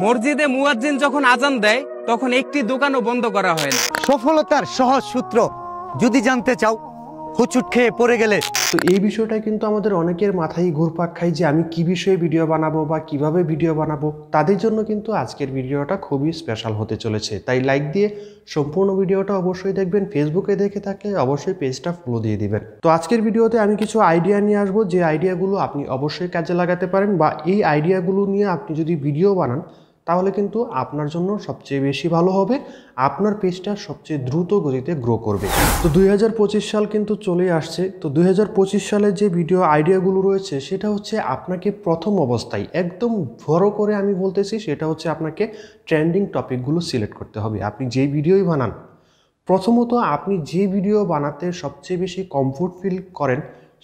মসজিদে মুয়াজ্জিন যখন আজান দেয় তখন একটি দোকানও বন্ধ করা হয় না। সফলতার সহজ সূত্র যদি জানতে চাও, হুচুট খেয়ে পড়ে গেলে। তো এই বিষয়টা কিন্তু আমাদের অনেকের মাথায় ঘুরপাক খায় যে আমি কি বিষয়ে ভিডিও বানাবো বা কিভাবে ভিডিও বানাবো। তাদের জন্য কিন্তু আজকের ভিডিওটা খুবই স্পেশাল হতে চলেছে, তাই লাইক দিয়ে সম্পূর্ণ ভিডিওটা অবশ্যই দেখবেন। ফেসবুকে দেখে থাকলে অবশ্যই পেজটা ফলো দিয়ে দিবেন। তো আজকের ভিডিওতে আমি কিছু আইডিয়া নিয়ে আসবো, যে আইডিয়াগুলো আপনি অবশ্যই কাজে লাগাতে পারেন, বা এই আইডিয়াগুলো নিয়ে আপনি যদি ভিডিও বানান তাহলে কিন্তু আপনার জন্য সবচেয়ে বেশি ভালো হবে, আপনার পেজটা সবচেয়ে দ্রুত গতিতে গ্রো করবে। তো 2025 সাল কিন্তু চলে আসছে। তো 2025 সালের যে ভিডিও আইডিয়াগুলো রয়েছে সেটা হচ্ছে আপনাকে প্রথম অবস্থায় একদম বড় করে আমি বলতেছি, সেটা হচ্ছে আপনাকে ট্রেন্ডিং টপিকগুলো সিলেক্ট করতে হবে। আপনি যেই ভিডিওই বানান, প্রথমত আপনি যে ভিডিও বানাতে সবচেয়ে বেশি কমফোর্ট ফিল করেন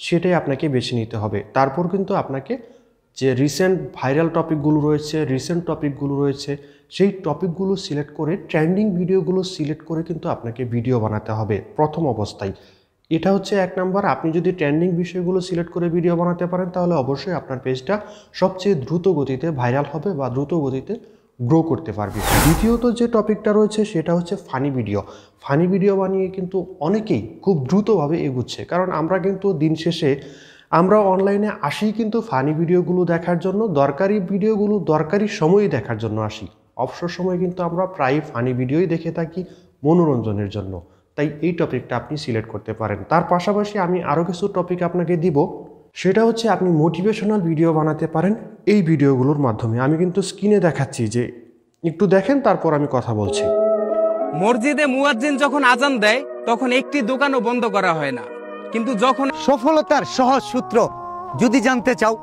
সেটাই আপনাকে বেছে নিতে হবে। তারপর কিন্তু আপনাকে যে রিসেন্ট ভাইরাল টপিকগুলো রয়েছে সেই টপিকগুলো সিলেক্ট করে, ট্রেন্ডিং ভিডিওগুলো সিলেক্ট করে কিন্তু আপনাকে ভিডিও বানাতে হবে প্রথম অবস্থায়। এটা হচ্ছে এক নাম্বার। আপনি যদি ট্রেন্ডিং বিষয়গুলো সিলেক্ট করে ভিডিও বানাতে পারেন তাহলে অবশ্যই আপনার পেজটা সবচেয়ে দ্রুত গতিতে ভাইরাল হবে বা দ্রুত গতিতে গ্রো করতে পারবে। দ্বিতীয়ত যে টপিকটা রয়েছে সেটা হচ্ছে ফানি ভিডিও। ফানি ভিডিও বানিয়ে কিন্তু অনেকেই খুব দ্রুতভাবে এগুচ্ছে, কারণ আমরা কিন্তু দিন শেষে আমরা অনলাইনে আসি কিন্তু ফানি ভিডিওগুলো দেখার জন্য, দরকারি ভিডিওগুলো দরকারি সময়ই দেখার জন্য আসি। অবসর সময় কিন্তু আমরা প্রায় ফানি ভিডিওই দেখে থাকি মনোরঞ্জনের জন্য। তাই এই টপিকটা আপনি সিলেক্ট করতে পারেন। তার পাশাপাশি আমি আরও কিছু টপিক আপনাকে দিব, সেটা হচ্ছে আপনি মোটিভেশনাল ভিডিও বানাতে পারেন এই ভিডিওগুলোর মাধ্যমে। আমি কিন্তু স্ক্রিনে দেখাচ্ছি, যে একটু দেখেন, তারপর আমি কথা বলছি। মসজিদে মুয়াজ্জিন যখন আজান দেয় তখন একটি দোকানও বন্ধ করা হয় না, কিন্তু যখন সফলতার সহজ সূত্র যদি জানতে চাও,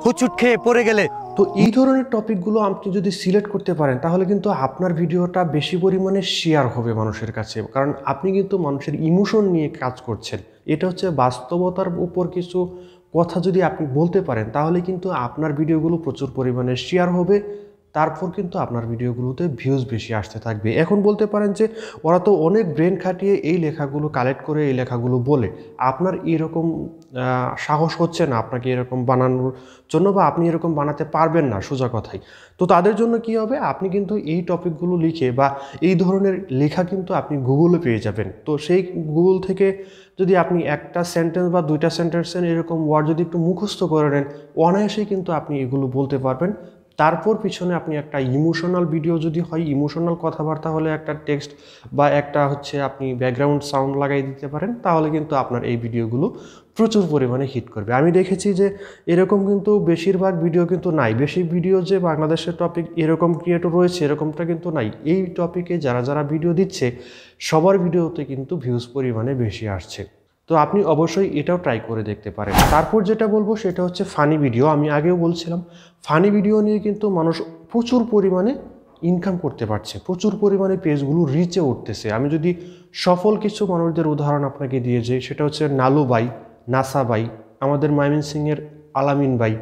হুচুট খেয়ে পড়ে গেলে। তো এই ধরনের টপিকগুলো আপনি যদি সিলেক্ট করতে পারেন তাহলে কিন্তু আপনার ভিডিওটা বেশি পরিমাণে শেয়ার হবে মানুষের কাছে, কারণ আপনি কিন্তু মানুষের ইমোশন নিয়ে কাজ করছেন। এটা হচ্ছে বাস্তবতার উপর কিছু কথা যদি আপনি বলতে পারেন তাহলে কিন্তু আপনার ভিডিওগুলো প্রচুর পরিমাণে শেয়ার হবে। তারপর কিন্তু আপনার ভিডিওগুলোতে ভিউজ বেশি আসতে থাকবে। এখন বলতে পারেন যে ওরা তো অনেক ব্রেন খাটিয়ে এই লেখাগুলো কালেক্ট করে এই লেখাগুলো বলে, আপনার এরকম সাহস হচ্ছে না আপনাকে এরকম বানানোর জন্য, বা আপনি এরকম বানাতে পারবেন না সোজা কথাই। তো তাদের জন্য কি হবে, আপনি কিন্তু এই টপিকগুলো লিখে বা এই ধরনের লেখা কিন্তু আপনি গুগলে পেয়ে যাবেন। তো সেই গুগল থেকে যদি আপনি একটা সেন্টেন্স বা দুইটা সেন্টেন্সের এরকম ওয়ার্ড যদি একটু মুখস্থ করে নেন, অনায়াসেই কিন্তু আপনি এগুলো বলতে পারবেন। তারপর পিছনে আপনি একটা ইমোশনাল ভিডিও যদি হয়, ইমোশনাল কথাবার্তা হলে একটা টেক্সট বা একটা হচ্ছে আপনি ব্যাকগ্রাউন্ড সাউন্ড লাগাই দিতে পারেন, তাহলে কিন্তু আপনার এই ভিডিওগুলো প্রচুর পরিমাণে হিট করবে। আমি দেখেছি যে এরকম কিন্তু বেশিরভাগ ভিডিও কিন্তু নাই, বেশি ভিডিও যে বাংলাদেশের টপিক এরকম ক্রিয়েটর রয়েছে এরকমটা কিন্তু নাই। এই টপিকে যারা ভিডিও দিচ্ছে সবার ভিডিওতে কিন্তু ভিউজ পরিমাণে বেশি আসছে। তো আপনি অবশ্যই এটাও ট্রাই করে দেখতে পারেন। তারপর যেটা বলবো সেটা হচ্ছে ফানি ভিডিও। আমি আগেও বলছিলাম ফানি ভিডিও নিয়ে কিন্তু মানুষ প্রচুর পরিমাণে ইনকাম করতে পারছে, প্রচুর পরিমাণে পেজগুলো রিচে উঠতেছে। আমি যদি সফল কিছু মানুষদের উদাহরণ আপনাকে দিয়ে যাই, সেটা হচ্ছে নালু ভাই, নাসা ভাই, আমাদের ময়মনসিংহের আলামিন ভাই,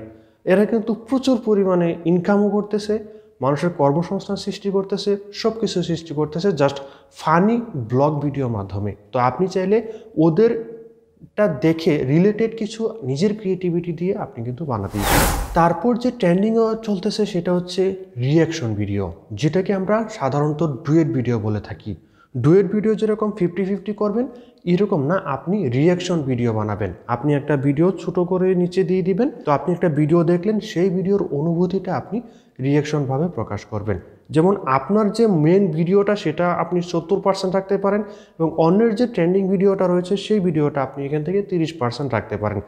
এরা কিন্তু প্রচুর পরিমাণে ইনকামও করতেছে, মানুষের কর্মসংস্থান সৃষ্টি করতেছে, সব কিছু সৃষ্টি করতেছে জাস্ট ফানি ব্লগ ভিডিওর মাধ্যমে। তো আপনি চাইলে ওদেরটা দেখে রিলেটেড কিছু নিজের ক্রিয়েটিভিটি দিয়ে আপনি কিন্তু বানাতে পারেন। তারপর যে ট্রেন্ডিং চলতেছে সেটা হচ্ছে রিয়াকশন ভিডিও, যেটাকে আমরা সাধারণত ডুয়েট ভিডিও বলে থাকি। ডুয়েট ভিডিও যেরকম 50-50 করবেন, এরকম না, আপনি রিয়াকশন ভিডিও বানাবেন। আপনি একটা ভিডিও ছোট করে নিচে দিয়ে দিবেন, তো আপনি একটা ভিডিও দেখলেন, সেই ভিডিওর অনুভূতিটা আপনি রিয়াকশনভাবে প্রকাশ করবেন। যেমন আপনার যে মেন ভিডিওটা সেটা আপনি 70% রাখতে পারেন, এবং অন্যের যে ট্রেন্ডিং ভিডিওটা রয়েছে সেই ভিডিওটা আপনি এখান থেকে 30% রাখতে পারেন।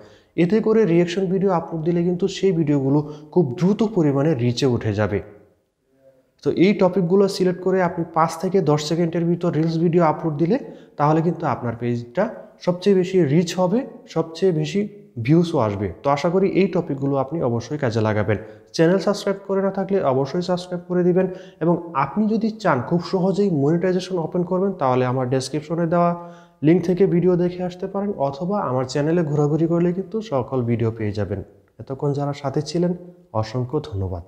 এতে করে রিয়াকশন ভিডিও আপলোড দিলে কিন্তু সেই ভিডিওগুলো খুব দ্রুত পরিমাণে রিচে উঠে যাবে। তো এই টপিকগুলো সিলেক্ট করে আপনি 5 থেকে 10 সেকেন্ডের ভিতর রিলস ভিডিও আপলোড দিলে তাহলে কিন্তু আপনার পেজটা সবচেয়ে বেশি রিচ হবে, সবচেয়ে বেশি ভিউসও আসবে। তো আশা করি এই টপিকগুলো আপনি অবশ্যই কাজে লাগাবেন। চ্যানেল সাবস্ক্রাইব করে না থাকলে অবশ্যই সাবস্ক্রাইব করে দিবেন, এবং আপনি যদি চান খুব সহজেই মনিটাইজেশন ওপেন করবেন তাহলে আমার ডেসক্রিপশনে দেওয়া লিঙ্ক থেকে ভিডিও দেখে আসতে পারেন, অথবা আমার চ্যানেলে ঘোরাঘুরি করলে কিন্তু সকল ভিডিও পেয়ে যাবেন। এতক্ষণ যারা সাথে ছিলেন অসংখ্য ধন্যবাদ।